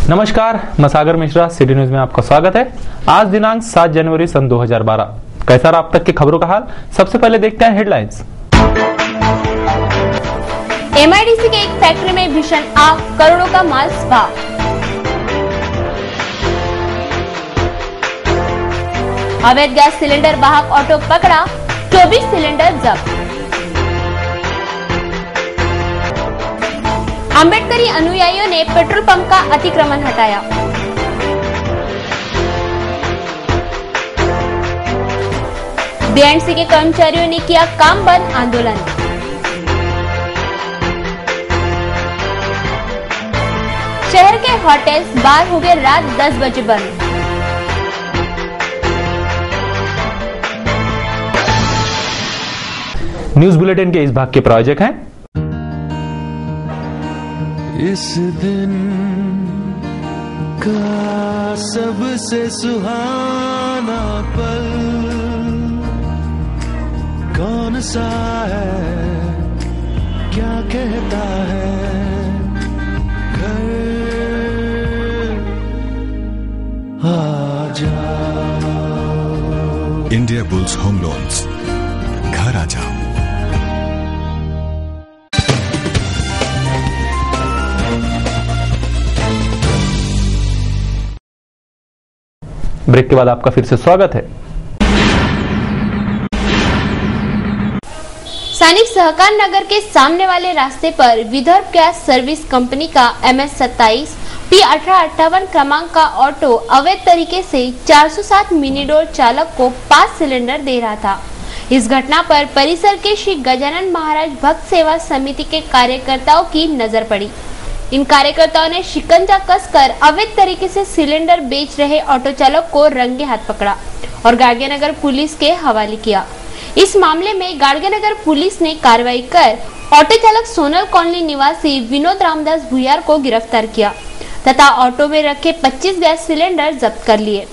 नमस्कार, मैं सागर Mishra, city news में आपका स्वागत है। आज दिनांक 7 जनवरी सन 2012। कैसा रहा अब तक की खबरों का हाल? सबसे पहले देखते हैं हेडलाइंस। एमआईडीसी के एक फैक्ट्री में भीषण आग, करोड़ों का माल स्वाह। अवैध गैस सिलेंडर वाहक ऑटो पकड़ा, 24 सिलेंडर जब्त। अंबेडकरी अनुयायियों ने पेट्रोल पंप का अतिक्रमण हटाया। बीएंडसी के कर्मचारियों ने किया काम बंद आंदोलन। शहर के होटल्स, बार हो गए रात 10 बजे बंद। न्यूज बुलेटिन के इस भाग के प्रायोजक हैं इस दिन का सबसे सुहाना पल कौन सा है, क्या कहता है घर आ जाओ। इंडिया बुल्स होम लोन्स, घर आ जाओ। ब्रेक के बाद आपका फिर से स्वागत है। सैनिक सहकार नगर के सामने वाले रास्ते पर विदर्भ गैस सर्विस कंपनी का MS27 P1858 क्रमांक का ऑटो अवैध तरीके से 407 मिनी डोर चालक को 5 सिलेंडर दे रहा था। इस घटना पर परिसर के श्री गजानन महाराज भक्त सेवा समिति के कार्यकर्ताओं की नजर पड़ी। इन कार्यकर्ताओं ने शिकंजा कसकर अवैध तरीके से सिलेंडर बेच रहे ऑटो चालक को रंगे हाथ पकड़ा और गाड़गेनगर पुलिस के हवाले किया। इस मामले में गाड़गेनगर पुलिस ने कार्रवाई कर ऑटो चालक सोनल कॉलोनी निवासी विनोद रामदास भुयार को गिरफ्तार किया तथा ऑटो में रखे 25 गैस सिलेंडर जब्त कर लिए।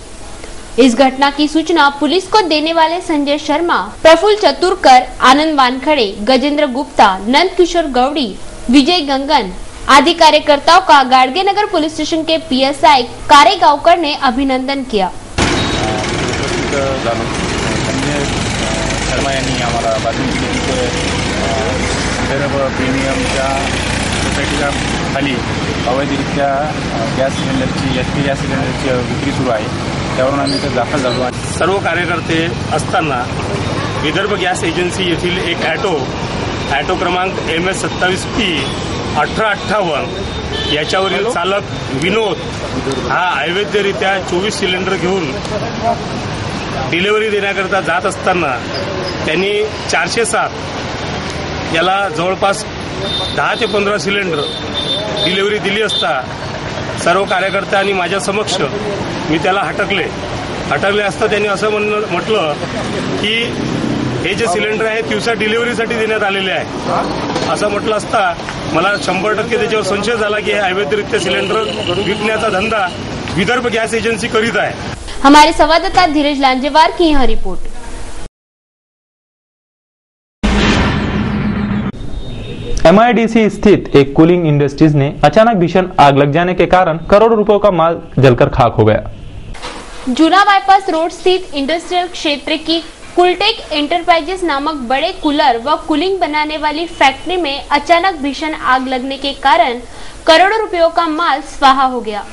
इस घटना की सूचना पुलिस को देने वाले संजय शर्मा, प्रफुल्ल चतुरकर, आनंद वानखड़े, गजेंद्र गुप्ता, नंद किशोर गौड़ी, विजय गंगन आदि कार्यकर्ताओं का गाड़गेनगर पुलिस स्टेशन के PSI कारेगावकर ने अभिनंदन किया। संजय शर्मा यांनी आम्हाला बातमी दिली की विदर्भ प्रीमियमच्या सोसायटीच्या खाली अवैधरित्या गॅस सिलेंडरची HP गॅस सिलेंडरची विक्री सुरू आहे। त्यावरून आम्ही इथे दाखल झालो आहे। सर्व कार्यकर्ते असताना विदर्भ गॅस एजन्सी येथील एक ॲटो क्रमांक MS27 P1858 याच्यावरील चालक विनोद हा अवैधरित्या 24 सिलेंडर घेऊन डिलिव्हरी देण्याकरता जात असताना त्यांनी 407 याला जवळपास 10 ते 15 सिलेंडर डिलिव्हरी दिली असता सर्व कार्यकर्त्यांनी माझ्या समक्ष मी त्याला हटकले असता त्यांनी असं म्हटलं की हे जे सिलेंडर आहे दिवसा डिलिव्हरीसाठी देण्यात आलेले आहे असं म्हटलं असता मला 100% त्याच्यावर संशय झाला की हे अवैधरित्या सिलेंडर विकण्याचा धंदा विदर्भ गॅस एजन्सी करीत आहे। हमारे संवाददाता धीरज लांजेवार की यह रिपोर्ट। MIDC स्थित एक कूलिंग इंडस्ट्रीज ने अचानक भीषण आग लग जाने के कारण करोड़ों रुपयों का माल जलकर खाक हो गया। जूना बाईपास रोड स्थित इंडस्ट्रियल क्षेत्र की कुलटेक एंटरप्राइजेस नामक बड़े कूलर व कूलिंग बनाने वाली फैक्ट्री में अचानक भीषण आग लगने के कारण करोड़ों रुपयों का माल स्वाहा हो गया।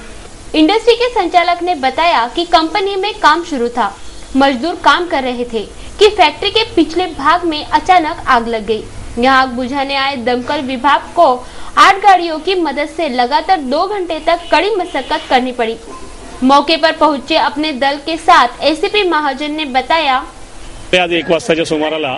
इंडस्ट्री के संचालक ने बताया कि कंपनी में काम शुरू था, मजदूर काम कर रहे थे कि फैक्ट्री के पिछले भाग में अचानक आग लग गई। यहाँ आग बुझाने आए दमकल विभाग को 8 गाड़ियों की मदद से लगातार 2 घंटे तक कड़ी मशक्कत करनी पड़ी। मौके पर पहुंचे अपने दल के साथ ACP महाजन ने बताया, आज 1 वाजताच्या सुमाराला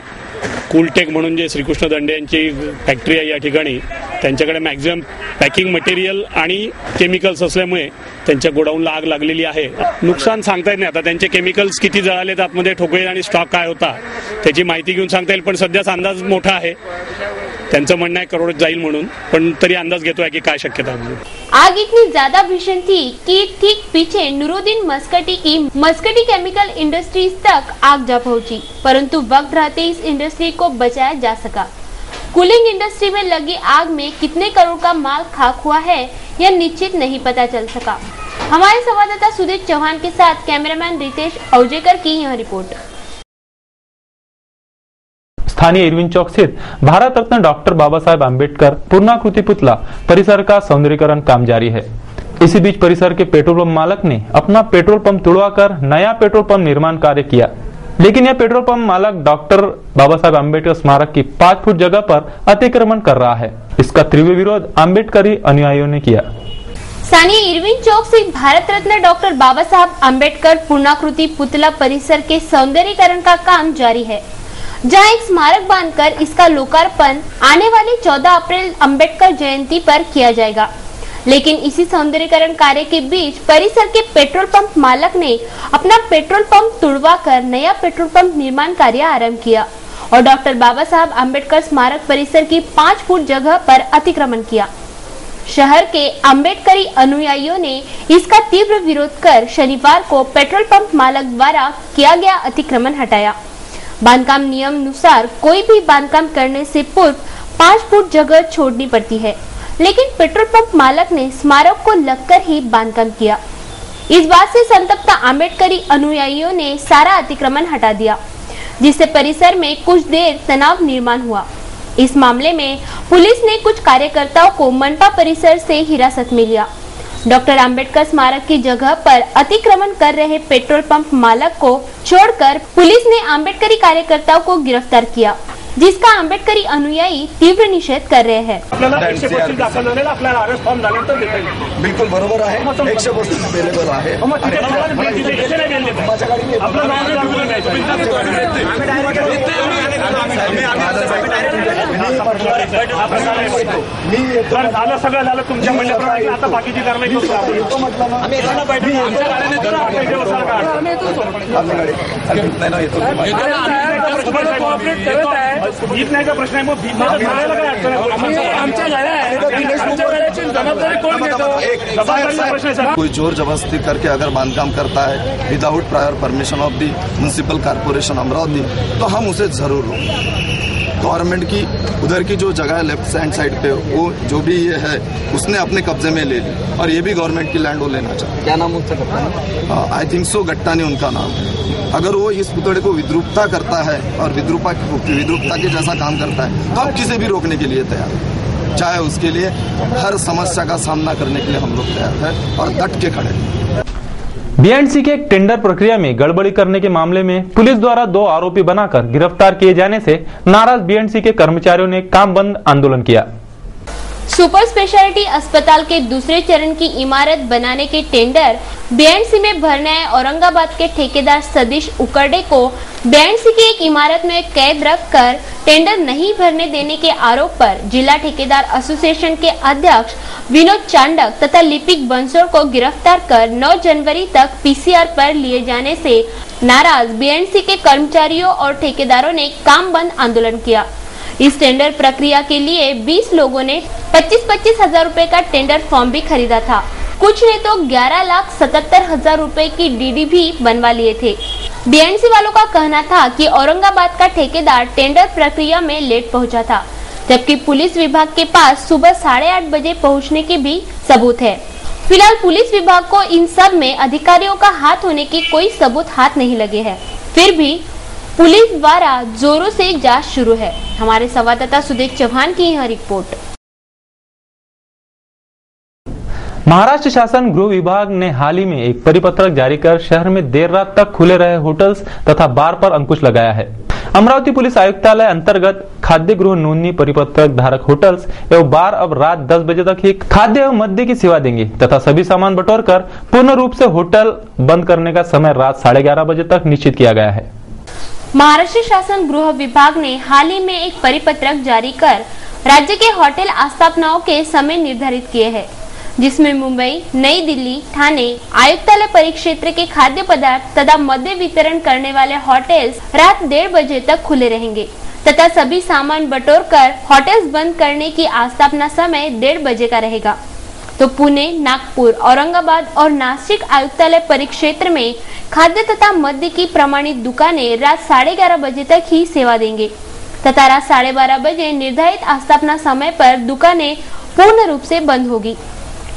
कूलटेक म्हणून जे श्रीकृष्ण दंडे यांची फॅक्टरी आहे या ठिकाणी त्यांच्याकडे मॅक्झिमम पॅकिंग मटेरियल आणि केमिकल्स असल्यामुळे त्यांच्या गोडाऊनला आग लागलेली आहे। नुकसान सांगता येत नाही, आता त्यांचे केमिकल्स किती जळालेत आतमध्ये ठोकळे आणि स्टॉक काय होता त्याची माहिती घेऊन सांगता येईल, पण सध्याचा अंदाज मोठा आहे। त्यांचं म्हणणं आहे करोड जाईल म्हणून, पण तरी अंदाज घेतोय की काय शक्यता आहे। आग इतनी ज्यादा भीषण थी कि ठीक पीछे नूरुद्दीन मस्कटी की मस्कटी केमिकल इंडस्ट्रीज तक आग जा पहुंची, परंतु वक्त रहते इस इंडस्ट्री को बचाया जा सका। कूलिंग इंडस्ट्री में लगी आग में कितने करोड़ का माल खाक हुआ है यह निश्चित नहीं पता चल सका। हमारे संवाददाता सुदीप चौहान के साथ कैमरामैन रितेश औजेकर की यह रिपोर्ट। स्थानीय इरविन चौक स्थित भारत रत्न डॉक्टर बाबा साहेब आम्बेडकर पूर्णाकृति पुतला परिसर का सौंदर्यीकरण काम जारी है। इसी बीच परिसर के पेट्रोल पंप मालक ने अपना पेट्रोल पंप तुड़वाकर नया पेट्रोल पंप निर्माण कार्य किया, लेकिन यह पेट्रोल पंप मालक डॉक्टर बाबा साहेब आम्बेडकर स्मारक की 5 फुट जगह पर अतिक्रमण कर रहा है। इसका तीव्र विरोध आम्बेडकरी अनुयायियों ने किया। स्थानीय इरविन चौक से भारत रत्न डॉक्टर बाबा साहब आम्बेडकर पूर्णाकृति पुतला परिसर के सौंदर्यीकरण का काम जारी है, जहां एक स्मारक बांधकर इसका लोकार्पण आने वाले 14 अप्रैल अम्बेडकर जयंती पर किया जाएगा। लेकिन इसी सौंदर्यीकरण कार्य के बीच परिसर के पेट्रोल पंप मालक ने अपना पेट्रोल पंप तुड़वाकर नया पेट्रोल पंप निर्माण कार्य आरंभ किया और डॉक्टर बाबा साहब आम्बेडकर स्मारक परिसर की 5 फुट जगह पर अतिक्रमण किया। शहर के अम्बेडकरी अनुयायियों ने इसका तीव्र विरोध कर शनिवार को पेट्रोल पंप मालक द्वारा किया गया अतिक्रमण हटाया। बांधकाम नियम अनुसार कोई भी बांधकाम करने से पूर्व 5 फुट जगह छोड़नी पड़ती है, लेकिन पेट्रोल पंप मालक ने स्मारक को लगकर ही बांधकाम किया। इस बात से संतप्त अम्बेडकरी अनुयायियों ने सारा अतिक्रमण हटा दिया, जिससे परिसर में कुछ देर तनाव निर्माण हुआ। इस मामले में पुलिस ने कुछ कार्यकर्ताओं को मनपा परिसर से हिरासत में लिया। डॉक्टर आम्बेडकर स्मारक की जगह पर अतिक्रमण कर रहे पेट्रोल पंप मालक को छोड़कर पुलिस ने आम्बेडकरी कार्यकर्ताओं को गिरफ्तार किया, जिसका आंबेडकरी अनुयायी तीव्र निषेध कर रहे हैं। बिल्कुल बरोबर आहे, 135 अवेलेबल आहे। झालं सगळं झालं तुमच्या म्हणण्याप्रमाणे, आता बाकीची कारवाई करतो बीत नाही का प्रश्न आहे, मग आमच्या गाड्याची जबाबदारी कोण घेतो? जबाबदारीचा प्रश्न आहे। कोई जोर जबरदस्ती करके अगर बांधकाम करता है without prior permission of the municipal corporation Amravati, तो हम उसे जरूर रोकेंगे। गवर्नमेंट की उधर की जो जगह है लेफ्ट हैंड साइड पे, वो जो भी ये है उसने अपने कब्जे में ले ली और ये भी गवर्नमेंट की लैंड वो लेना चाहते। क्या नाम उनका गट्टा? आई थिंक सो गट्टानी उनका नाम है। अगर वो इस पुतले को विद्रूपता करता है और विद्रूपता के जैसा काम करता है तो हम किसे भी रोकने के लिए तैयार हैं, चाहे उसके लिए हर समस्या का सामना करने के लिए हम लोग तैयार हैं और डट के खड़े हैं। बीएंडसी के एक टेंडर प्रक्रिया में गड़बड़ी करने के मामले में पुलिस द्वारा 2 आरोपी बनाकर गिरफ्तार किए जाने से नाराज बीएंडसी के कर्मचारियों ने काम बंद आंदोलन किया। सुपर स्पेशलिटी अस्पताल के दूसरे चरण की इमारत बनाने के टेंडर बीएंडसी में भरने आए औरंगाबाद के ठेकेदार सतीश उकरडे को बीएंडसी की एक इमारत में कैद रखकर टेंडर नहीं भरने देने के आरोप पर जिला ठेकेदार एसोसिएशन के अध्यक्ष विनोद चांडक तथा लिपिक बंसोड़ को गिरफ्तार कर 9 जनवरी तक पीसीआर पर लिए जाने से नाराज बीएंडसी के कर्मचारियों और ठेकेदारों ने काम बंद आंदोलन किया। इस टेंडर प्रक्रिया के लिए 20 लोगों ने 25-25 हजार रुपए का टेंडर फॉर्म भी खरीदा था। कुछ ने तो 11,77,000 रुपए की डीडी भी बनवा लिए थे। बीएंडसी वालों का कहना था कि औरंगाबाद का ठेकेदार टेंडर प्रक्रिया में लेट पहुंचा था, जबकि पुलिस विभाग के पास सुबह 8:30 बजे पहुंचने के भी सबूत है। फिलहाल पुलिस विभाग को इन सब में अधिकारियों का हाथ होने की कोई सबूत हाथ नहीं लगे हैं। फिर भी पुलिस द्वारा जोरों से जांच शुरू है। हमारे संवाददाता सुदीप चौहान की यह रिपोर्ट। महाराष्ट्र शासन गृह विभाग ने हाल ही में एक परिपत्रक जारी कर शहर में देर रात तक खुले रहे होटल्स तथा बार पर अंकुश लगाया है। अमरावती पुलिस आयुक्तालय अंतर्गत खाद्य गृह नोंदणी परिपत्रक धारक होटल्स एवं बार अब रात 10 बजे तक ही खाद्य एवं मद्य की सेवा देंगे तथा सभी सामान बटोर कर पूर्ण रूप से होटल बंद करने का समय रात 11:30 बजे तक निश्चित किया गया है। महाराष्ट्र शासन गृह विभाग ने हाल ही में एक परिपत्रक जारी कर राज्य के होटल आस्थापनाओं के समय निर्धारित किए हैं, जिसमें मुंबई, नई दिल्ली, ठाणे आयुक्तालय परिक्षेत्र के खाद्य पदार्थ तथा मद्य वितरण करने वाले होटल्स रात 1:30 बजे तक खुले रहेंगे तथा सभी सामान बटोर कर होटल्स बंद करने की आस्थापना समय 1:30 बजे का रहेगा। तो पुणे, नागपुर, औरंगाबाद और नासिक आयुक्तालय परिक्षेत्र में खाद्य तथा मद्य की प्रमाणित दुकानें रात 11:30 बजे तक ही सेवा देंगे तथा रात 12:30 बजे निर्धारित आस्थापना समय पर दुकानें पूर्ण रूप से बंद होगी।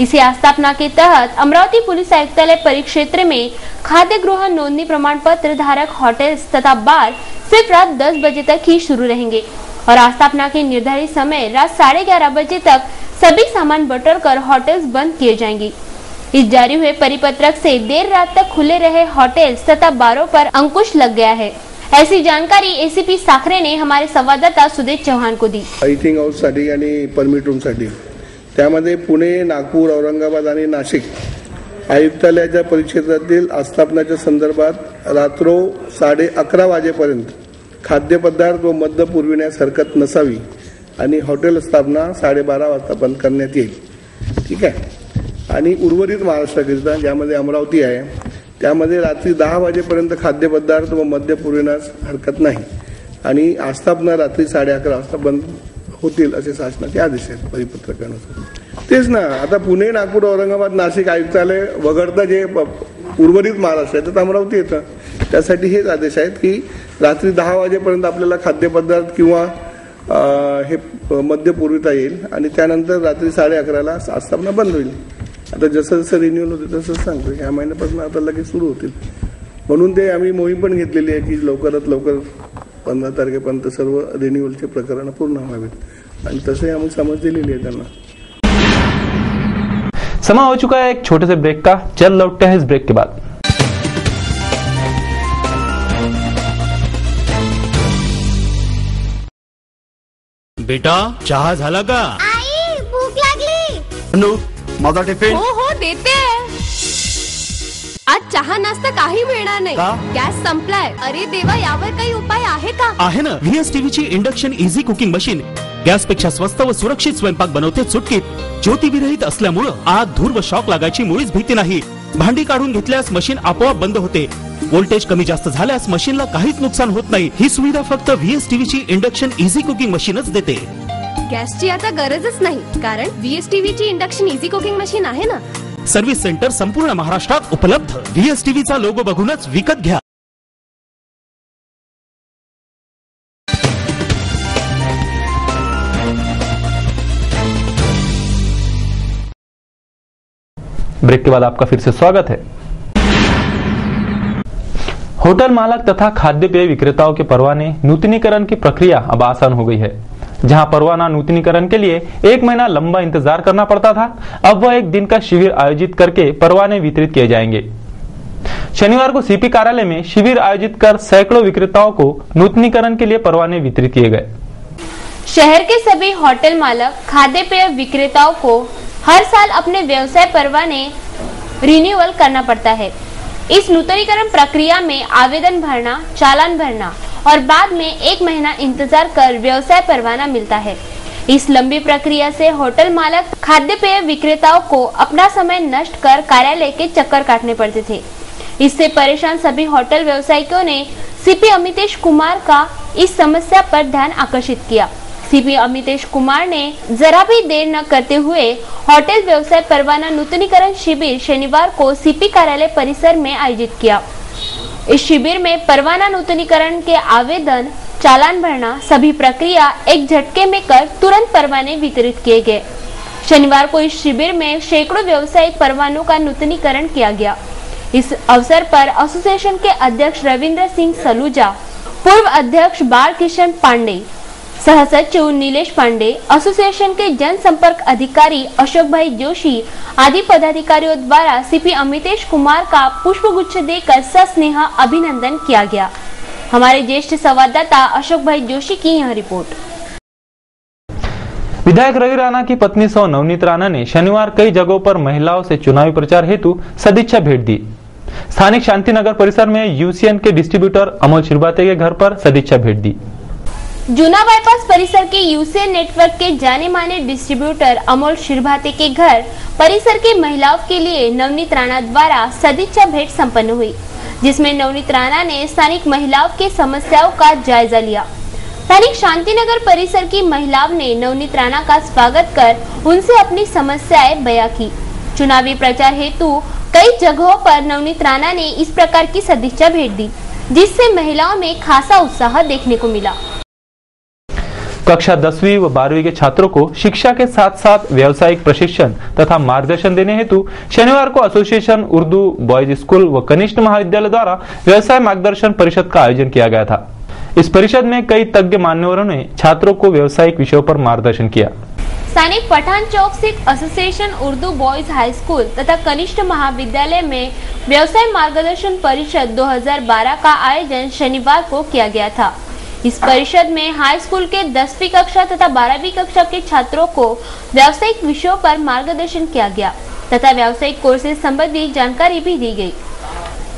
इसी आस्थापना के तहत अमरावती पुलिस आयुक्तालय परिक्षेत्र में खाद्य गृह नोंदणी प्रमाण पत्र धारक होटल्स तथा बार सिर्फ रात 10 बजे तक ही शुरू रहेंगे और आस्थापना के निर्धारित समय रात 11:30 बजे तक सभी सामान बटोरकर होटल्स बंद किए जाएंगे। इस जारी हुए परिपत्रक से देर रात तक खुले रहे होटल्स तथा बारों पर अंकुश लग गया है। ऐसी जानकारी एसीपी साखरे ने हमारे संवाददाता सुदेश चौहान को दी। ईटिंग आउट साठी आणि परमिट रूम साठी त्यामध्ये पुणे, नागपूर, औरंगाबाद आणि नाशिक आयुक्तालयाच्या परिक्षेत्रातील आस्थापनाच्या संदर्भात रात्र 11:30 वाजेपर्यंत खाद्यपदार्थ व मद्य पुरविण्यास हरकत नसावी आणि हॉटेल स्थापना 12:30 वाजता बंद करण्यात येईल। ठीक आहे। आणि उर्वरित महाराष्ट्राकरिता ज्यामध्ये अमरावती आहे त्यामध्ये रात्री 10 वाजेपर्यंत खाद्यपदार्थ व मद्य पुरविण्यास हरकत नाही आणि आस्थापना रात्री 11:30 वाजता बंद होतील असे शासनाचे आदेश आहेत परिपत्रकानुसार। तेच ना, आता पुणे, नागपूर, औरंगाबाद, नाशिक आयुक्तालय वगळता जे उर्वरित महाराष्ट्र आहे तर अमरावती येतं, त्यासाठी हेच आदेश आहेत की रात्री 10 वाजेपर्यंत आपल्याला खाद्यपदार्थ किंवा हे मद्य पुरविता येईल आणि त्यानंतर रात्री 11:30ला आस्थापना बंद होईल। आता जसं जसं रिन्युअल होते तसं सांगतो ह्या महिन्यापासून आता लगेच सुरू होतील, म्हणून ते आम्ही मोहीम पण घेतलेली आहे की लवकरात लवकर 15 तारखेपर्यंत सर्व रिन्युअलचे प्रकरण पूर्ण व्हावेत आणि तसे आम्ही समज दिलेली आहे त्यांना। समय हो चुका है एक छोटे से ब्रेक का, जल्द लौटते हैं इस ब्रेक के बाद। बेटा चहा झाला का? आई भूक लागली। अनु माझा टिफिन। हो देते। आज चहा नाश्ता काही मिळणार नाही, गॅस संपलाय। अरे देवा, यावर काही उपाय आहे का? आहे ना, VSTV ची induction easy cooking machine gas पेक्षा स्वस्त व सुरक्षित स्वयंपाक बनवते चुटकीत। ज्योती विरहित असल्यामुळे आग, धूर व शॉक लागायची मुळीच भीती नाही। भांडी काढून घेतल्यास मशीन आपोआप बंद होते। व्होल्टेज कमी जास्त झाल्यास मशीनला काहीच नुकसान होत नाही। ही सुविधा फक्त VSTV ची इंडक्शन इझी कुकिंग मशीनच देते। गॅसची आता गरजच नाही, कारण VSTV ची इंडक्शन इझी कुकिंग मशीन आहे ना। सर्व्हिस सेंटर संपूर्ण महाराष्ट्रात उपलब्ध। VSTV चा लोगो बघूनच विकत घ्या। ब्रेक के बाद आपका फिर से स्वागत है। होटल मालक तथा खाद्य पेय विक्रेताओं के परवाने नूतनीकरण की प्रक्रिया अब आसान हो गई है। जहां परवाना नूतनीकरण के लिए 1 महीना लंबा इंतजार करना पड़ता था, अब वह 1 दिन का शिविर आयोजित करके परवाने वितरित किए जाएंगे। शनिवार को सीपी कार्यालय में शिविर आयोजित कर सैकड़ों विक्रेताओं को नूतनीकरण के लिए परवाने वितरित किए गए। शहर के सभी होटल मालक, खाद्य पेय विक्रेताओं को हर साल अपने व्यवसाय परवाने रिन्यूअल करना पड़ता है। इस नूतनीकरण प्रक्रिया में आवेदन भरना, चालान भरना और बाद में 1 महीना इंतजार कर व्यवसाय परवाना मिलता है। इस लंबी प्रक्रिया से होटल मालक, खाद्य पेय विक्रेताओं को अपना समय नष्ट कर कार्यालय के चक्कर काटने पड़ते थे। इससे परेशान सभी होटल व्यवसायियों ने सीपी अमितेश कुमार का इस समस्या पर ध्यान आकर्षित किया। सीपी अमितेश कुमार ने जरा भी देर न करते हुए होटल व्यवसाय परवाना नूतनीकरण शिविर शनिवार को सीपी कार्यालय परिसर में आयोजित किया। इस शिविर में परवाना नूतनीकरण के आवेदन, चालान भरना सभी प्रक्रिया एक झटके में कर तुरंत परवाने वितरित किए गए। शनिवार को इस शिविर में सैकड़ों व्यवसायिक परवानों का नूतनीकरण किया गया। इस अवसर पर एसोसिएशन के अध्यक्ष रविंद्र सिंह सलूजा, पूर्व अध्यक्ष बालकिशन पांडे, सह सचिव नीलेश पांडे, एसोसिएशन के जनसंपर्क अधिकारी अशोक भाई जोशी आदि पदाधिकारियों द्वारा सीपी अमितेश कुमार का पुष्पगुच्छ देकर सस्नेह अभिनंदन किया गया। हमारे ज्येष्ठ संवाददाता अशोक भाई जोशी की यह रिपोर्ट। विधायक रवि राणा की पत्नी सौ नवनीत राणा ने शनिवार कई जगहों पर महिलाओं से चुनावी प्रचार हेतु सदिच्छा भेंट दी। स्थानिक शांतिनगर परिसर में यूसीएन के डिस्ट्रीब्यूटर अमोल शिरभाते के घर पर सदिच्छा भेंट दी। जूना बाईपास परिसर के यूसीएन नेटवर्क के जाने माने डिस्ट्रीब्यूटर अमोल शिरभाते के घर परिसर की महिलाओं के लिए नवनीत राणा द्वारा सदिच्छा भेंट संपन्न हुई, जिसमें नवनीत राणा ने स्थानिक महिलाओं के समस्याओं का जायजा लिया। स्थानिक शांतिनगर परिसर की महिलाओं ने नवनीत राणा का स्वागत कर उनसे अपनी समस्याएं बयां की। चुनावी प्रचार हेतु कई जगहों पर नवनीत राणा ने इस प्रकार की सदिच्छा भेंट दी, जिससे महिलाओं में खासा उत्साह देखने को मिला। कक्षा 10वीं व 12वीं के छात्रों को शिक्षा के साथ साथ व्यावसायिक प्रशिक्षण तथा मार्गदर्शन देने हेतु शनिवार को एसोसिएशन उर्दू बॉयज स्कूल व कनिष्ठ महाविद्यालय द्वारा व्यवसाय मार्गदर्शन परिषद का आयोजन किया गया था। इस परिषद में कई तज्ञ मान्यवरों ने छात्रों को व्यावसायिक विषयों पर मार्गदर्शन किया। सैनिक पठान चौक स्थित association Urdu boys high school तथा कनिष्ठ महाविद्यालय में व्यवसाय मार्गदर्शन परिषद 2012 का आयोजन शनिवार को किया गया था। इस परिषद में हाई स्कूल के 10वीं कक्षा तथा 12वीं कक्षा के छात्रों को व्यावसायिक विषयों पर मार्गदर्शन किया गया तथा व्यावसायिक कोर्स से संबंधी जानकारी भी दी गई।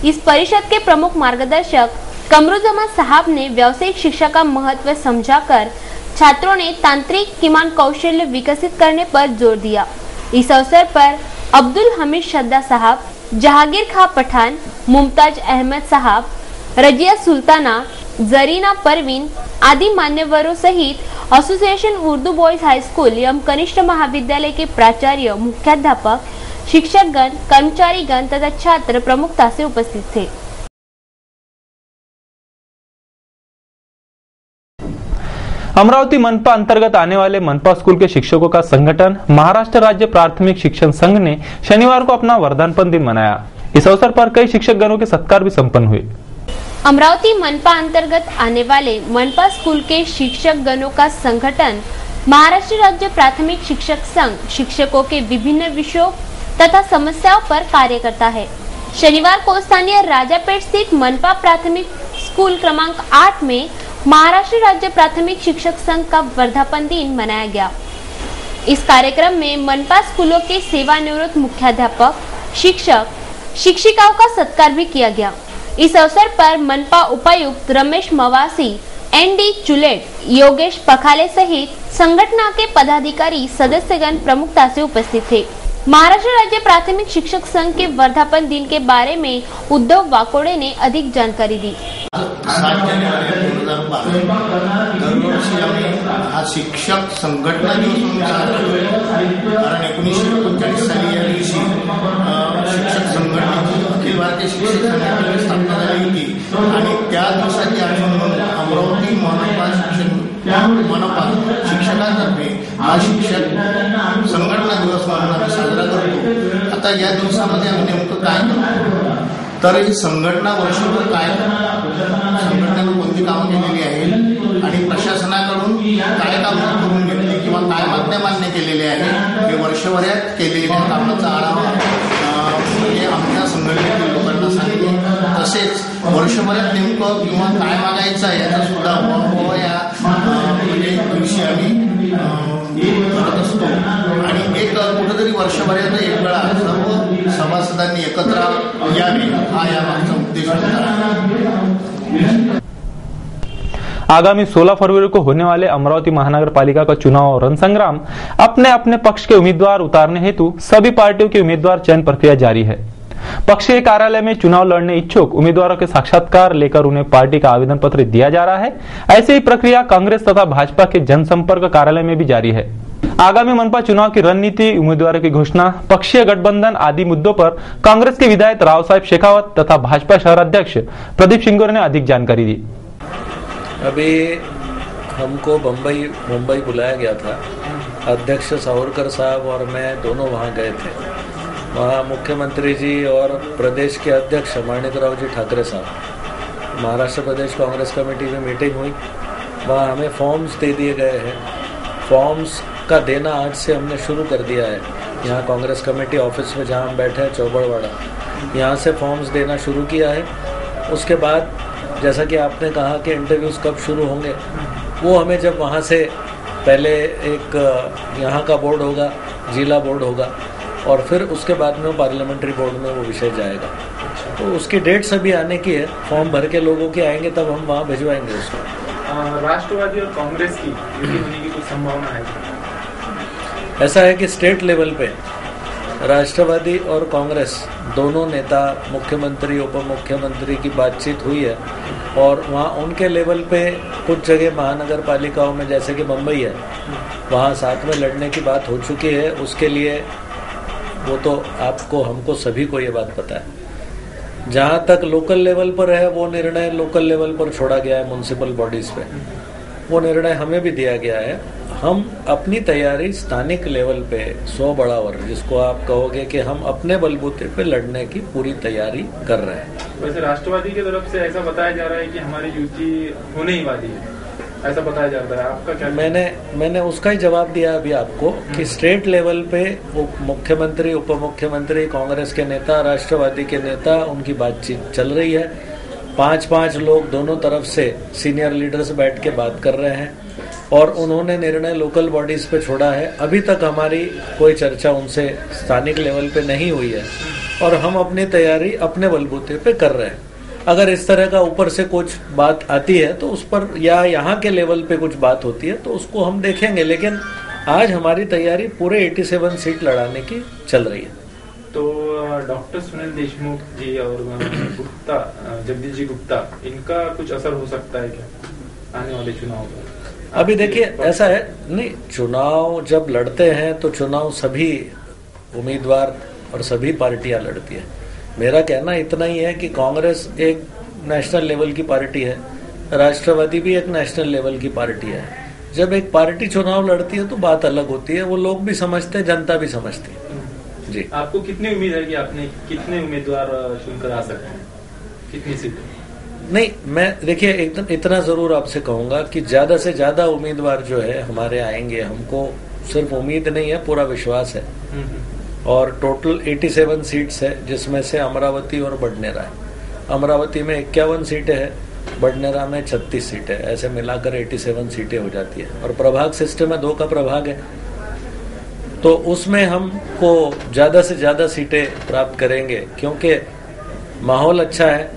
इस परिषद के प्रमुख मार्गदर्शक कमरुजमा साहब ने व्यावसायिक शिक्षा का महत्व समझाकर छात्रों ने तांत्रिक किमान कौशल्य विकसित करने पर जोर दिया। इस अवसर पर अब्दुल हमीद शद्दा साहब, जहांगीर खां पठान, मुमताज अहमद साहब, रजिया सुल्ताना, जरीना परवीन आदि मान्यवरों सहित association Urdu boys high school एवं कनिष्ठ महाविद्यालय के प्राचार्य, मुख्याध्यापक, शिक्षकगण, कर्मचारीगण तथा छात्र प्रमुखता से उपस्थित थे। अमरावती मनपा अंतर्गत आने वाले मनपा स्कूल के शिक्षकों का संगठन महाराष्ट्र राज्य प्राथमिक शिक्षण संघ ने शनिवार को अपना वर्धापन दिन मनाया। इस अवसर पर कई शिक्षक गणों के सत्कार भी संपन्न हुए। अमरावती मनपा अंतर्गत आने वाले मनपा स्कूल के शिक्षक गणों का संगठन महाराष्ट्र राज्य प्राथमिक शिक्षक संघ शिक्षकों के विभिन्न विषयों तथा समस्याओं पर कार्य करता है। शनिवार को स्थानीय राजापेट स्थित मनपा प्राथमिक स्कूल क्रमांक 8 में महाराष्ट्र राज्य प्राथमिक शिक्षक संघ का वर्धापन दिन मनाया गया। इस कार्यक्रम में मनपा स्कूलों के सेवानिवृत्त मुख्याध्यापक, शिक्षक, शिक्षिकाओं का सत्कार भी किया गया। इस अवसर पर मनपा उपायुक्त रमेश मवासी, एनडी चुलेट, योगेश पखाले सहित संगठन के पदाधिकारी, सदस्यगण प्रमुखता से उपस्थित थे। महाराष्ट्र राज्य प्राथमिक शिक्षक संघ के वर्धापन दिन के बारे में उद्धव वाकोडे ने अधिक जानकारी दी। 7 जानेवारी 2012 दरवर्षी आम्ही हा शिक्षक संघटना दिवस म्हणून साजरा करतो। कारण 1939 साली या दिवशी शिक्षक संघटनेची अखिल भारतीय शिक्षक संघटनेची स्थापना झाली होती आणि त्या दिवसाची आठवण म्हणून अमरावती मनपा शिक्षकांतर्फे हा शिक्षक संघटना दिवस म्हणून आम्ही साजरा करतो। आता या दिवसामध्ये आम्ही नेमकं काय करतो तर ही संघटना वर्षभर काय संघटनेनं कोणती कामं केलेली आहेत आणि प्रशासनाकडून काय कामं करून घेतली किंवा काय मागण्या मान्य केलेल्या आहेत हे वर्षभरात केलेल्या कामाचा आढावा हे आमच्या संघटनेतील लोकांना सांगितले। तसेच वर्षभरात नेमकं किंवा काय मागायचं आहे याचा सुद्धा अनुभव या दिवशी आम्ही करत असतो आणि एक कुठेतरी वर्षभरात एक वेळा सर्व सभासदांनी एकत्र यावे हा या मागचा उद्देश होता। आगामी 16 फरवरी को होने वाले अमरावती महानगर पालिका का चुनाव और रणसंग्राम अपने अपने पक्ष के उम्मीदवार उतारने हेतु सभी पार्टियों के उम्मीदवार चयन प्रक्रिया जारी है। पक्ष के कार्यालय में चुनाव लड़ने इच्छुक उम्मीदवारों के साक्षात्कार लेकर उन्हें पार्टी का आवेदन पत्र दिया जा रहा है। ऐसी ही प्रक्रिया कांग्रेस तथा भाजपा के जनसंपर्क कार्यालय में भी जारी है। आगामी मनपा चुनाव की रणनीति, उम्मीदवारों की घोषणा, पक्षीय गठबंधन आदि मुद्दों पर कांग्रेस के विधायक राव साहेब शेखावत तथा भाजपा शहर अध्यक्ष प्रदीप सिंगोर ने अधिक जानकारी दी। अभी हमको मुंबई बुलाया गया था। अध्यक्ष सावरकर साहब और मैं दोनों वहाँ गए थे। वहाँ मुख्यमंत्री जी और प्रदेश के अध्यक्ष माणिकराव जी ठाकरे साहब, महाराष्ट्र प्रदेश कांग्रेस कमेटी में मीटिंग हुई। वहाँ हमें फॉर्म्स दे दिए गए हैं। फॉर्म्स का देना आज से हमने शुरू कर दिया है। यहाँ कांग्रेस कमेटी ऑफिस में जहाँ हम बैठे हैं चौबड़वाड़ा, यहाँ से फॉर्म्स देना शुरू किया है। उसके बाद जैसा कि आपने कहा कि इंटरव्यूज़ कब शुरू होंगे, वो हमें जब वहाँ से पहले एक यहाँ का बोर्ड होगा, जिला बोर्ड होगा और फिर उसके बाद में वो पार्लियामेंट्री बोर्ड में वो विषय जाएगा। तो उसकी डेट्स अभी आने की है। फॉर्म भर के लोगों के आएंगे तब हम वहाँ भिजवाएंगे उसको। राष्ट्रवादी और कांग्रेस की युति होने की कुछ संभावना है? ऐसा है कि स्टेट लेवल पे राष्ट्रवादी और कांग्रेस दोनों नेता, मुख्यमंत्री, उप मुख्यमंत्री की बातचीत हुई है और वहाँ उनके लेवल पे कुछ जगह महानगर पालिकाओं में जैसे कि मुंबई है, वहाँ साथ में लड़ने की बात हो चुकी है। उसके लिए वो तो आपको, हमको सभी को ये बात पता है। जहाँ तक लोकल लेवल पर है वो निर्णय लोकल लेवल पर छोड़ा गया है म्युनिसिपल बॉडीज पे। वो निर्णय हमें भी दिया गया है। हम अपनी तैयारी स्थानिक लेवल पे 100 बड़ा वर्ग, जिसको आप कहोगे कि हम अपने बलबूते पे लड़ने की पूरी तैयारी कर रहे हैं। वैसे राष्ट्रवादी की तरफ से ऐसा बताया जा रहा है कि हमारी युति होने ही वाली है, ऐसा बताया जाता है, आपका क्या? मैंने उसका ही जवाब दिया अभी आपको कि स्टेट लेवल पे मुख्यमंत्री, उप मुख्यमंत्री, कांग्रेस के नेता, राष्ट्रवादी के नेता, उनकी बातचीत चल रही है। 5-5 लोग दोनों तरफ से सीनियर लीडर्स बैठ के बात कर रहे हैं और उन्होंने निर्णय लोकल बॉडीज पे छोड़ा है। अभी तक हमारी कोई चर्चा उनसे स्थानिक लेवल पे नहीं हुई है और हम अपनी तैयारी अपने बलबूते पे कर रहे हैं। अगर इस तरह का ऊपर से कुछ बात आती है तो उस पर, या यहाँ के लेवल पे कुछ बात होती है तो उसको हम देखेंगे, लेकिन आज हमारी तैयारी पूरे 87 सीट लड़ाने की चल रही है। तो डॉक्टर सुनील देशमुख जी और गुप्ता, जगदीश जी गुप्ता, इनका कुछ असर हो सकता है क्या आने वाले चुनाव में? अभी देखिए, ऐसा है, नहीं, चुनाव जब लड़ते हैं तो चुनाव सभी उम्मीदवार और सभी पार्टियां लड़ती है। मेरा कहना इतना ही है कि कांग्रेस एक नेशनल लेवल की पार्टी है, राष्ट्रवादी भी एक नेशनल लेवल की पार्टी है। जब एक पार्टी चुनाव लड़ती है तो बात अलग होती है, वो लोग भी समझते हैं, जनता भी समझती है। जी, आपको कितनी उम्मीद है कि आपने कितने उम्मीदवार चुनकर आ सकते हैं, कितनी सीटें? नहीं, मैं देखिए एकदम इतना जरूर आपसे कहूंगा कि ज्यादा से ज्यादा उम्मीदवार जो है हमारे आएंगे। हमको सिर्फ उम्मीद नहीं है, पूरा विश्वास है। और टोटल 87 सीट्स है, जिसमें से अमरावती और बडनेरा है। अमरावती में 51 सीटें हैं, बडनेरा में 36 सीटें, ऐसे मिलाकर 87 सीटें हो जाती है। और प्रभाग सिस्टम में 2 का प्रभाग है, तो उसमें हमको ज्यादा से ज्यादा सीटें प्राप्त करेंगे, क्योंकि माहौल अच्छा है,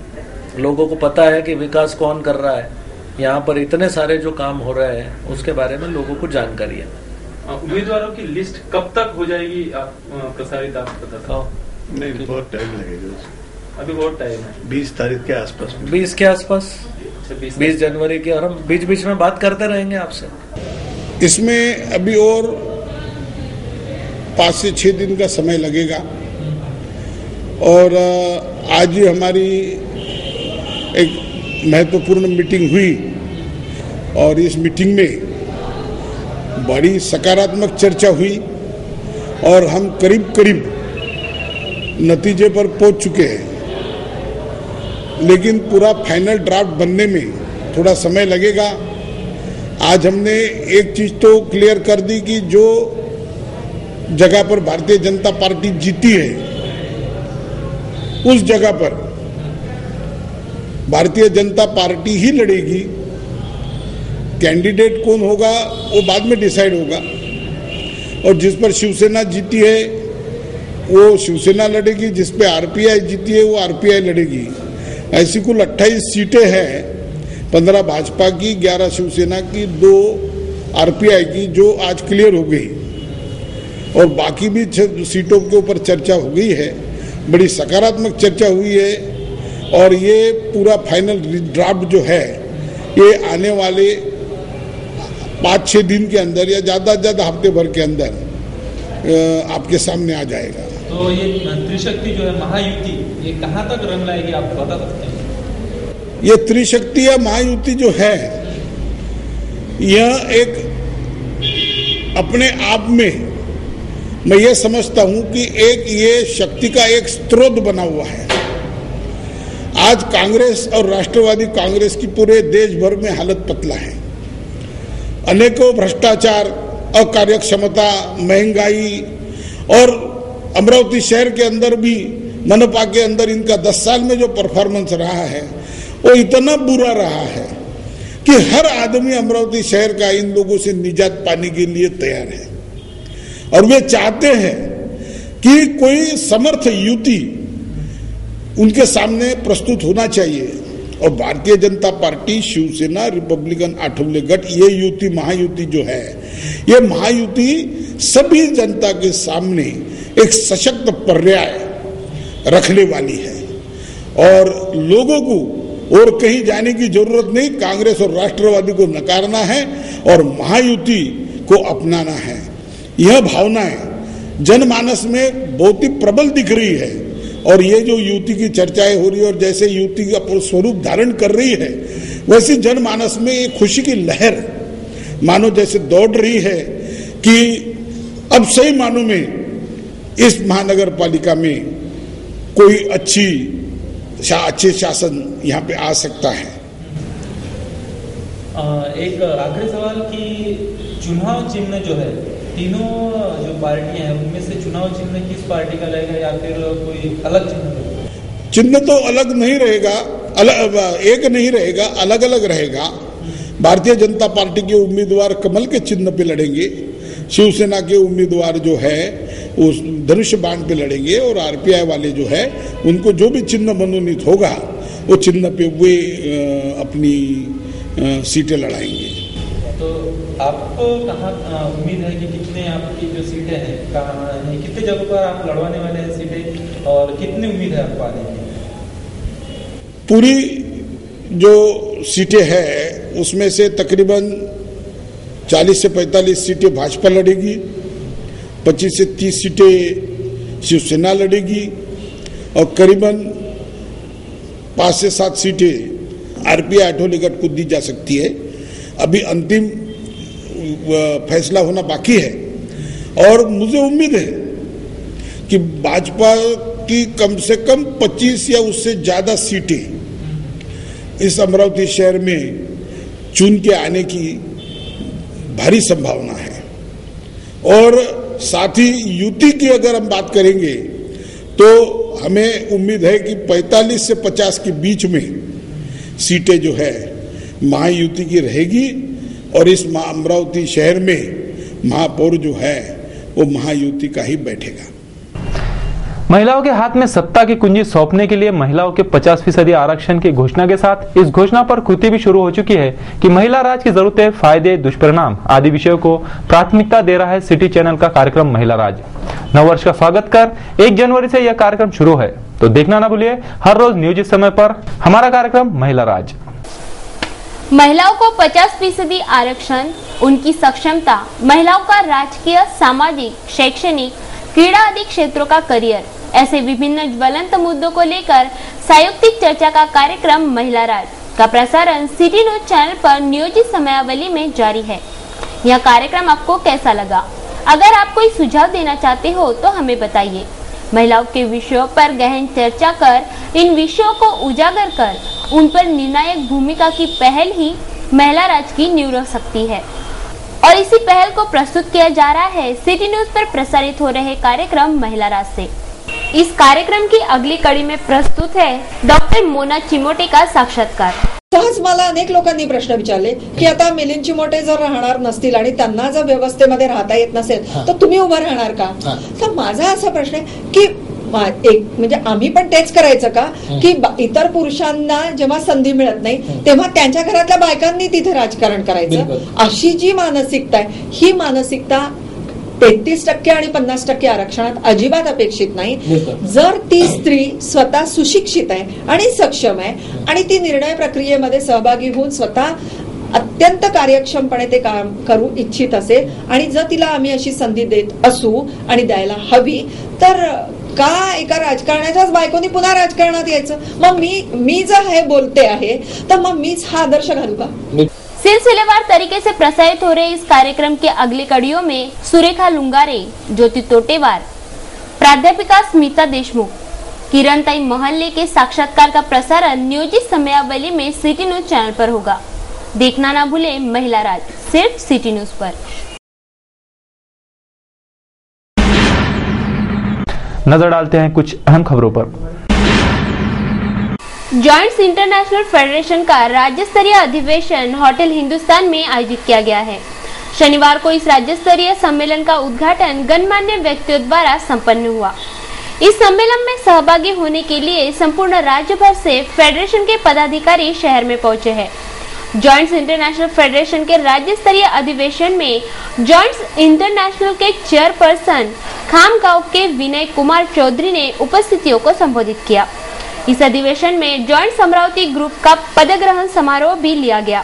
लोगों को पता है कि विकास कौन कर रहा है, यहाँ पर इतने सारे जो काम हो रहे हैं उसके बारे में लोगों को जानकारी है। उम्मीदवारों की लिस्ट कब तक हो जाएगी आप प्रसारित, आप बता सकते? नहीं, बहुत टाइम लगेगा, अभी बहुत टाइम है। 20 तारीख के आसपास, 20 के आसपास, 20 जनवरी की, और हम बीच बीच में बात करते रहेंगे आपसे। इसमें अभी और 5 से 6 दिन का समय लगेगा और आज ही हमारी एक महत्वपूर्ण मीटिंग हुई और इस मीटिंग में बड़ी सकारात्मक चर्चा हुई और हम करीब करीब नतीजे पर पहुंच चुके हैं, लेकिन पूरा फाइनल ड्राफ्ट बनने में थोड़ा समय लगेगा। आज हमने एक चीज तो क्लियर कर दी कि जो जगह पर भारतीय जनता पार्टी जीती है उस जगह पर भारतीय जनता पार्टी ही लड़ेगी। कैंडिडेट कौन होगा वो बाद में डिसाइड होगा, और जिस पर शिवसेना जीती है वो शिवसेना लड़ेगी, जिस पे आरपीआई जीती है वो आरपीआई लड़ेगी। ऐसी कुल 28 सीटें हैं, 15 भाजपा की, 11 शिवसेना की, 2 आरपीआई की, जो आज क्लियर हो गई, और बाकी भी सीटों के ऊपर चर्चा हो गई है। बड़ी सकारात्मक चर्चा हुई है और ये पूरा फाइनल ड्राफ्ट जो है ये आने वाले 5-6 दिन के अंदर या ज्यादा से ज्यादा हफ्ते भर के अंदर आपके सामने आ जाएगा। तो ये त्रिशक्ति जो है महायुति, ये कहाँ तक रंग लाएगी, आप बता सकते हैं? ये त्रिशक्ति या महायुति जो है यह एक अपने आप में मैं ये समझता हूं कि एक ये शक्ति का एक स्रोत बना हुआ है। आज कांग्रेस और राष्ट्रवादी कांग्रेस की पूरे देश भर में हालत पतला है। अनेकों भ्रष्टाचार, अकार्यक्षमता, महंगाई, और अमरावती शहर के अंदर भी मनपा के अंदर इनका 10 साल में जो परफॉर्मेंस रहा है वो इतना बुरा रहा है कि हर आदमी अमरावती शहर का इन लोगों से निजात पाने के लिए तैयार है और वे चाहते हैं कि कोई समर्थ युति उनके सामने प्रस्तुत होना चाहिए। और भारतीय जनता पार्टी, शिवसेना, रिपब्लिकन आठवले गठ, ये युति महायुति जो है, ये महायुति सभी जनता के सामने एक सशक्त पर्याय रखने वाली है और लोगों को और कहीं जाने की जरूरत नहीं। कांग्रेस और राष्ट्रवादी को नकारना है और महायुति को अपनाना है। यह भावनाएं जनमानस में बहुत ही प्रबल दिख रही है और ये जो युति की चर्चाएं हो रही है और जैसे युति का स्वरूप धारण कर रही है, वैसे जनमानस में एक खुशी की लहर मानो जैसे दौड़ रही है कि अब सही मानों में इस महानगर पालिका में कोई अच्छे शासन यहाँ पे आ सकता है। एक आखिरी सवाल कि चुनाव चिन्ह जो है, तीनों जो पार्टियां हैं उनमें से चुनाव चिन्ह किस पार्टी का रहेगा या फिर कोई अलग चिन्ह? चिन्ह तो अलग नहीं रहेगा, एक नहीं रहेगा, अलग अलग रहेगा। भारतीय जनता पार्टी के उम्मीदवार कमल के चिन्ह पे लड़ेंगे, शिवसेना के उम्मीदवार जो है उस धनुष बाण पे लड़ेंगे और आरपीआई वाले जो है उनको जो भी चिन्ह मनोनीत होगा वो चिन्ह पे वे अपनी सीटें लड़ाएंगे। तो आपको कहाँ उम्मीद है कि कितने आपकी जो सीटें हैं कहाँ, कितने जगहों पर आप लड़वाने वाले हैं सीटें और कितनी उम्मीद है आपको आने की? पूरी जो सीटें हैं उसमें से तकरीबन 40 से 45 सीटें भाजपा लड़ेगी, 25 से 30 सीटें शिवसेना लड़ेगी और करीबन 5 से 7 सीटें आरपीआई आठों को दी जा सकती है। अभी अंतिम फैसला होना बाकी है और मुझे उम्मीद है कि भाजपा की कम से कम 25 या उससे ज्यादा सीटें इस अमरावती शहर में चुन के आने की भारी संभावना है। और साथ ही युति की अगर हम बात करेंगे तो हमें उम्मीद है कि 45 से 50 के बीच में सीटें जो है महायुति की रहेगी और इस अमरावती शहर में महापौर जो है वो महायुति का ही बैठेगा। महिलाओं के हाथ में सत्ता की कुंजी सौंपने के लिए महिलाओं के 50% आरक्षण की घोषणा के साथ इस घोषणा पर कृति भी शुरू हो चुकी है कि महिला राज की जरूरतें, फायदे, दुष्परिणाम आदि विषयों को प्राथमिकता दे रहा है सिटी चैनल का कार्यक्रम महिला राज। नववर्ष का स्वागत कर 1 जनवरी से यह कार्यक्रम शुरू है, तो देखना ना भूलिए हर रोज न्यूज इस समय पर हमारा कार्यक्रम महिला राज। महिलाओं को 50% आरक्षण, उनकी सक्षमता, महिलाओं का राजकीय, सामाजिक, शैक्षणिक, क्रीड़ा आदि क्षेत्रों का करियर, ऐसे विभिन्न ज्वलंत मुद्दों को लेकर संयुक्त चर्चा का कार्यक्रम महिला राज का प्रसारण सिटी न्यूज चैनल पर नियोजित समयावली में जारी है। यह कार्यक्रम आपको कैसा लगा? अगर आप कोई सुझाव देना चाहते हो तो हमें बताइए। महिलाओं के विषयों पर गहन चर्चा कर, इन विषयों को उजागर कर, उन पर निर्णायक भूमिका की पहल ही महिला राज की नींव रख सकती है। और इसी पहल को प्रस्तुत किया जा रहा है सिटी न्यूज पर प्रसारित हो रहे कार्यक्रम महिला राज से। इस कार्यक्रम की अगली कड़ी में प्रस्तुत है डॉक्टर मोना चिमोटे का साक्षात्कार। सहज मला अनेक लोकांनी प्रश्न विचारले की आता मिलिंद चिमोटे जर राहणार नसतील आणि त्यांना जर व्यवस्थेमध्ये राहता येत नसेल तर तुम्ही उभं राहणार का? तर माझा असा प्रश्न आहे की एक म्हणजे आम्ही पण तेच करायचं का की इतर पुरुषांना जेव्हा संधी मिळत नाही तेव्हा त्यांच्या घरातल्या बायकांनी तिथे राजकारण करायचं, अशी जी मानसिकता आहे ही मानसिकता 33% आणि 50% आरक्षणात अजिबात अपेक्षित नाही। जर ती स्त्री स्वतः सुशिक्षित आहे आणि सक्षम आहे आणि ती निर्णय प्रक्रियेमध्ये सहभागी होऊन स्वतः अत्यंत कार्यक्षमपणे ते काम करू इच्छित असेल आणि जर तिला आम्ही अशी संधी देत असू आणि द्यायला हवी तर का एका राजकारणाच्याच बायकोनी पुन्हा राजकारणात यायचं? मग मी जर हे बोलते आहे तर मग मीच हा आदर्श घालू का? सिलसिलेवार तरीके से प्रसारित हो रहे इस कार्यक्रम के अगली कड़ियों में सुरेखा लुंगारे, ज्योति तोटेवार, प्राध्यापिका स्मिता देशमुख, किरणताई महल्ले के साक्षात्कार का प्रसारण नियोजित समयावली में सिटी न्यूज चैनल पर होगा। देखना ना भूले महिला राज, सिर्फ सिटी न्यूज पर। नजर डालते हैं कुछ अहम खबरों पर। जॉइंट्स इंटरनेशनल फेडरेशन का राज्य स्तरीय अधिवेशन होटल हिंदुस्तान में आयोजित किया गया है। शनिवार को इस राज्य स्तरीय सम्मेलन का उद्घाटन गणमान्य व्यक्तियों द्वारा संपन्न हुआ। इस सम्मेलन में सहभागी होने के लिए संपूर्ण राज्य भर से फेडरेशन के पदाधिकारी शहर में पहुंचे हैं। जॉइंट्स इंटरनेशनल फेडरेशन के राज्य स्तरीय अधिवेशन में जॉइंट्स इंटरनेशनल के चेयरपर्सन खामगांव के विनय कुमार चौधरी ने उपस्थितियों को संबोधित किया। इस अधिवेशन में जॉइंट्स अमरावती ग्रुप का पदग्रहण समारोह भी लिया गया।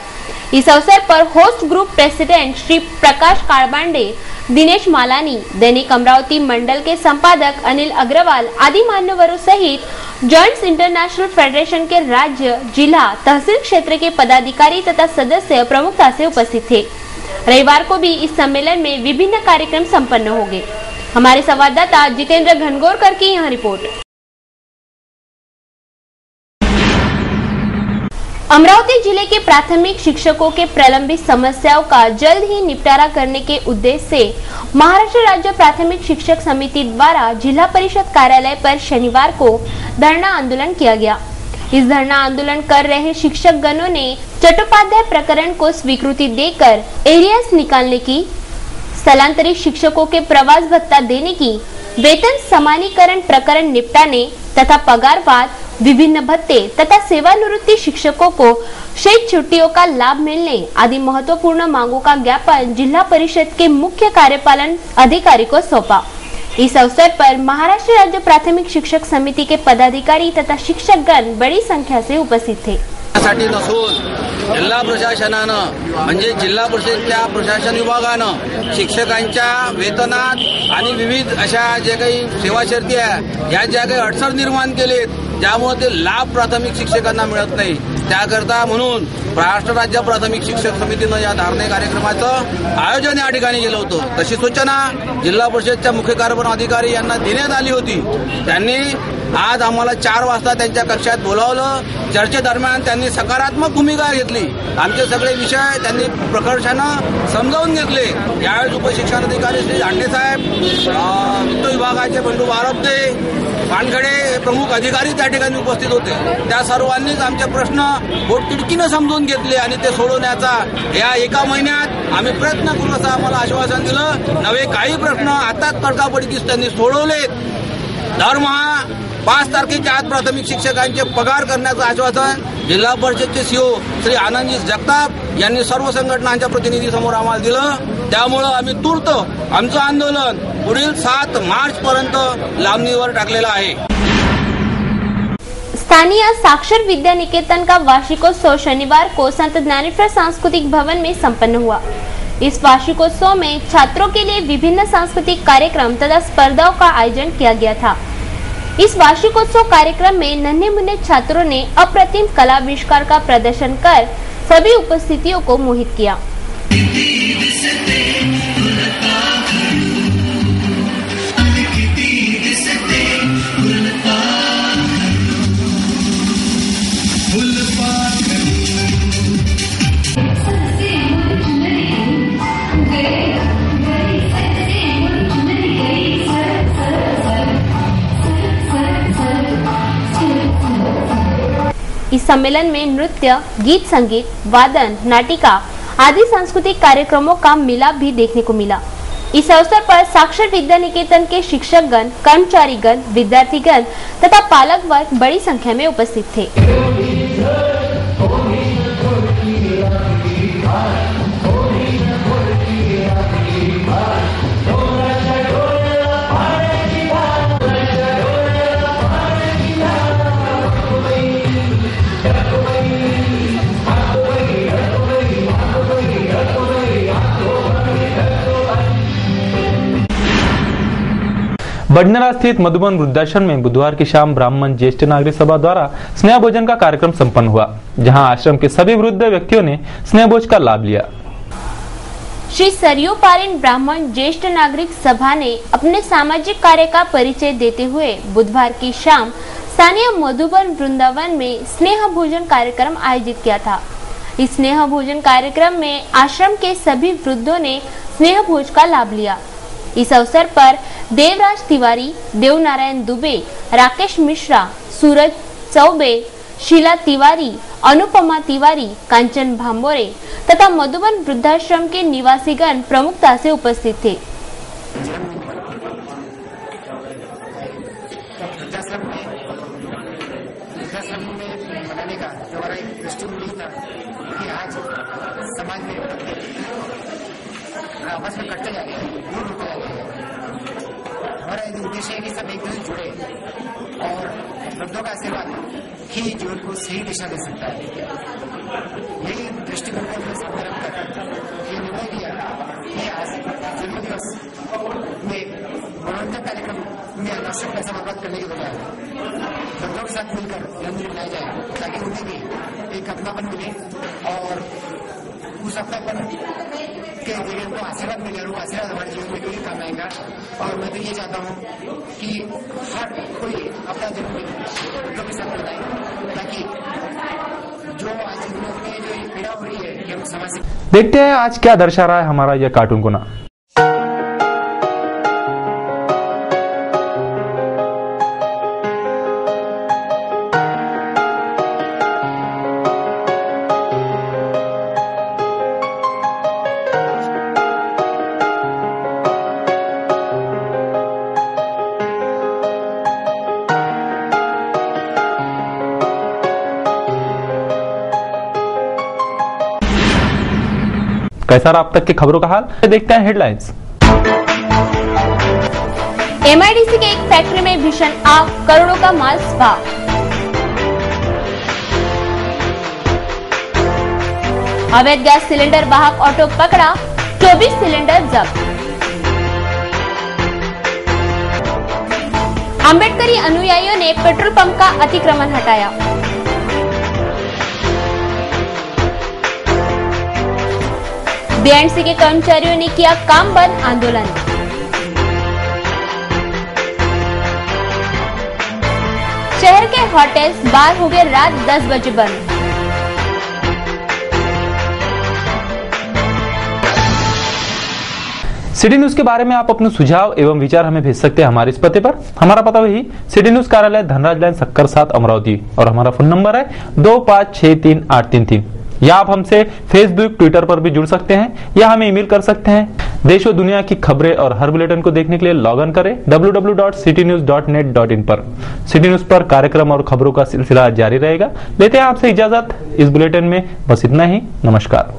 इस अवसर पर host group president Shri Prakash Kalbande, Dinesh Malani, दैनिक अमरावती मंडल के संपादक अनिल अग्रवाल आदि मान्यवरों सहित जॉइंट्स इंटरनेशनल फेडरेशन के राज्य, जिला, तहसील क्षेत्र के पदाधिकारी तथा सदस्य प्रमुखता से उपस्थित थे। रविवार को भी इस सम्मेलन में विभिन्न कार्यक्रम संपन्न हो गए। हमारे संवाददाता जितेंद्र घनगोरकर की यह रिपोर्ट। अमरावती जिले के प्राथमिक शिक्षकों के प्रलंबित समस्याओं का जल्द ही निपटारा करने के उद्देश्य से महाराष्ट्र राज्य प्राथमिक शिक्षक समिति द्वारा जिला परिषद कार्यालय पर शनिवार को धरना आंदोलन किया गया। इस धरना आंदोलन कर रहे शिक्षक गणों ने चट्टोपाध्याय प्रकरण को स्वीकृति देकर एरियर्स निकालने की, स्थलांतरित शिक्षकों के प्रवास भत्ता देने की, वेतन समानीकरण प्रकरण निपटाने तथा पगारवाद, विभिन्न भत्ते तथा सेवानिवृत्ति शिक्षकों को शेष छुट्टियों का लाभ मिलने आदि महत्वपूर्ण मांगों का ज्ञापन जिला परिषद के मुख्य कार्यपालन अधिकारी को सौंपा। इस अवसर पर महाराष्ट्र राज्य प्राथमिक शिक्षक समिति के पदाधिकारी तथा शिक्षकगण बड़ी संख्या से उपस्थित थे। जिल्हा प्रशासनानं म्हणजे जिल्हा परिषदेच्या प्रशासन विभागानं शिक्षकांच्या वेतनात आणि विविध अशा जे काही सेवा शर्ती आहे या ज्या काही अडचण निर्माण केलेत ज्यामुळे ते लाभ प्राथमिक शिक्षकांना मिळत नाही, त्याकरता म्हणून महाराष्ट्र राज्य प्राथमिक शिक्षक समितीनं या धारणा कार्यक्रमाचं आयोजन या ठिकाणी केलं होतं। तशी सूचना जिल्हा परिषदच्या मुख्य कार्यपालन अधिकारी यांना देण्यात आली होती। त्यांनी आज आम्हाला 4 वाजता त्यांच्या कक्षात बोलावलं। चर्चेदरम्यान त्यांनी सकारात्मक भूमिका घेतली। आमचे सगळे विषय त्यांनी प्रकर्षानं समजावून घेतले। यावेळी उपशिक्षणाधिकारी श्री दांडे साहेब, वित्त विभागाचे बंडू बारब्दे, वानखडे प्रमुख अधिकारी त्या ठिकाणी उपस्थित होते। त्या सर्वांनीच आमचे प्रश्न बोटतिडकीनं समजून घेतले आणि ते सोडवण्याचा या एका महिन्यात आम्ही प्रयत्न करू असं आम्हाला आश्वासन दिलं। नवे काही प्रश्न आता तडकाफडकीस त्यांनी सोडवलेत। दरमहा 5 तारखेच्या आत प्राथमिक शिक्षकांचे पगार करण्याचं आश्वासन जिल्हा परिषदचे सीओ श्री आनंदजी जगताप यांनी सर्व संघटनांच्या प्रतिनिधीसमोर आम्हाला दिलं। त्यामुळे आम्ही तूर्त आमचं आंदोलन पुढील 7 मार्च पर्यंत लांबणीवर टाकलेलं आहे। स्थानीय साक्षर विद्या निकेतन का वार्षिकोत्सव शनिवार को संत ज्ञानेश्वर सांस्कृतिक भवन में संपन्न हुआ। इस वार्षिकोत्सव में छात्रों के लिए विभिन्न सांस्कृतिक कार्यक्रम तथा स्पर्धाओं का आयोजन किया गया था। इस वार्षिकोत्सव कार्यक्रम में नन्हे मुन्ने छात्रों ने अप्रतिम कला आविष्कार का प्रदर्शन कर सभी उपस्थितियों को मोहित किया। इस सम्मेलन में नृत्य, गीत संगीत, वादन, नाटिका आदि सांस्कृतिक कार्यक्रमों का मिलाप भी देखने को मिला। इस अवसर पर साक्षर विद्या निकेतन के शिक्षकगण, कर्मचारीगण, विद्यार्थीगण तथा पालक वर्ग बड़ी संख्या में उपस्थित थे। बडनेरा स्थित मधुबन वृद्धाश्रम में बुधवार की शाम ब्राह्मण ज्येष्ठ नागरिक सभा द्वारा स्नेह भोजन का कार्यक्रम संपन्न हुआ, जहां आश्रम के सभी वृद्ध व्यक्तियों ने स्नेह भोज का लाभ लिया। श्री सरयू पारिन ब्राह्मण ज्येष्ठ नागरिक सभा ने अपने सामाजिक कार्य का परिचय देते हुए बुधवार की शाम स्थानीय मधुबन वृंदावन में स्नेह भोजन कार्यक्रम आयोजित किया था। इस स्नेह भोजन कार्यक्रम में आश्रम के सभी वृद्धों ने स्नेह भोज का लाभ लिया। इस अवसर पर देवराज तिवारी, देवनारायण दुबे, राकेश मिश्रा, सूरज चौबे, शीला तिवारी, अनुपमा तिवारी, कांचन भांबोरे तथा मधुबन वृद्धाश्रम के निवासीगण प्रमुखता से उपस्थित थे। आपस में कटते जा रहे हैं, दूर होते जा रहे हैं। हमारा उद्देश्य है कि सब एक दूसरे जुड़े और वृद्धों का आशीर्वाद ही जीवन को सही दिशा दे सकता है। यही दृष्टिकोण को मैं संदर्भ कर ये निर्णय लिया कि आज जन्म दिवस में मनोरंजन कार्यक्रम में अनावश्यक पैसा बर्बाद करने के बजाय वृद्धों के साथ मिलकर जन्मदिन मनाया जाए, ताकि उन्हें भी एक अपनापन मिले और उस अपनापन के जरिए उनको आशीर्वाद मिले और वो आशीर्वाद हमारे जीवन में कभी काम आएगा। और मैं तो ये चाहता हूँ कि हर कोई अपना जन्मदिन लोग के साथ मनाए, ताकि जो आज हम लोग में जो पीड़ा हो रही है कि हम समाज से। देखते हैं आज क्या दर्शा रहा है हमारा यह कार्टून कोना। कैसा रहा अब तक की खबरों का हाल, देखते हैं हेडलाइंस। एमआईडीसी के एक फैक्ट्री में भीषण आग, करोड़ों का माल स्वाह। अवैध गैस सिलेंडर वाहक ऑटो पकड़ा, 24 सिलेंडर जब्त। अंबेडकरी अनुयायियों ने पेट्रोल पंप का अतिक्रमण हटाया। बीएंडसी के कर्मचारियों ने किया काम बंद आंदोलन। शहर के होटल्स, बार हो गए रात 10 बजे बंद। सिटी न्यूज के बारे में आप अपने सुझाव एवं विचार हमें भेज सकते हैं हमारे इस पते पर। हमारा पता वही सिटी न्यूज कार्यालय धनराज लाइन सक्कर 7 अमरावती और हमारा फोन नंबर है 25633833। या आप हमसे फेसबुक ट्विटर पर भी जुड़ सकते हैं या हमें ईमेल कर सकते हैं। देश और दुनिया की खबरें और हर बुलेटिन को देखने के लिए लॉग इन करें www.citynews.net.in पर। सिटी न्यूज पर कार्यक्रम और खबरों का सिलसिला जारी रहेगा। लेते हैं आपसे इजाजत इस बुलेटिन में, बस इतना ही। नमस्कार।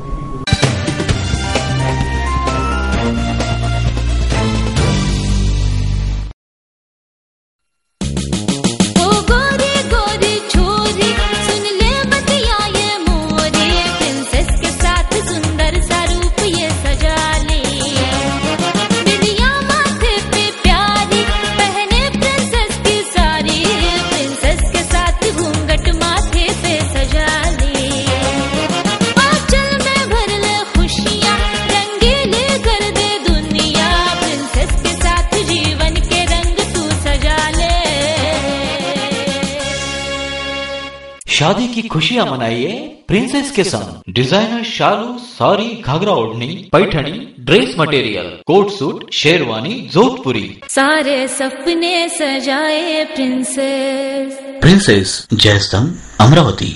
शादी की खुशियां मनाइए प्रिंसेस के संग। डिजाइनर शालू, साड़ी, घाघरा ओढ़नी, Paithani, dress material, coat suit, sherwani, Jodhpuri, सारे सपने सजाए प्रिंसेस। प्रिंसेस जयस्तंभ अमरावती।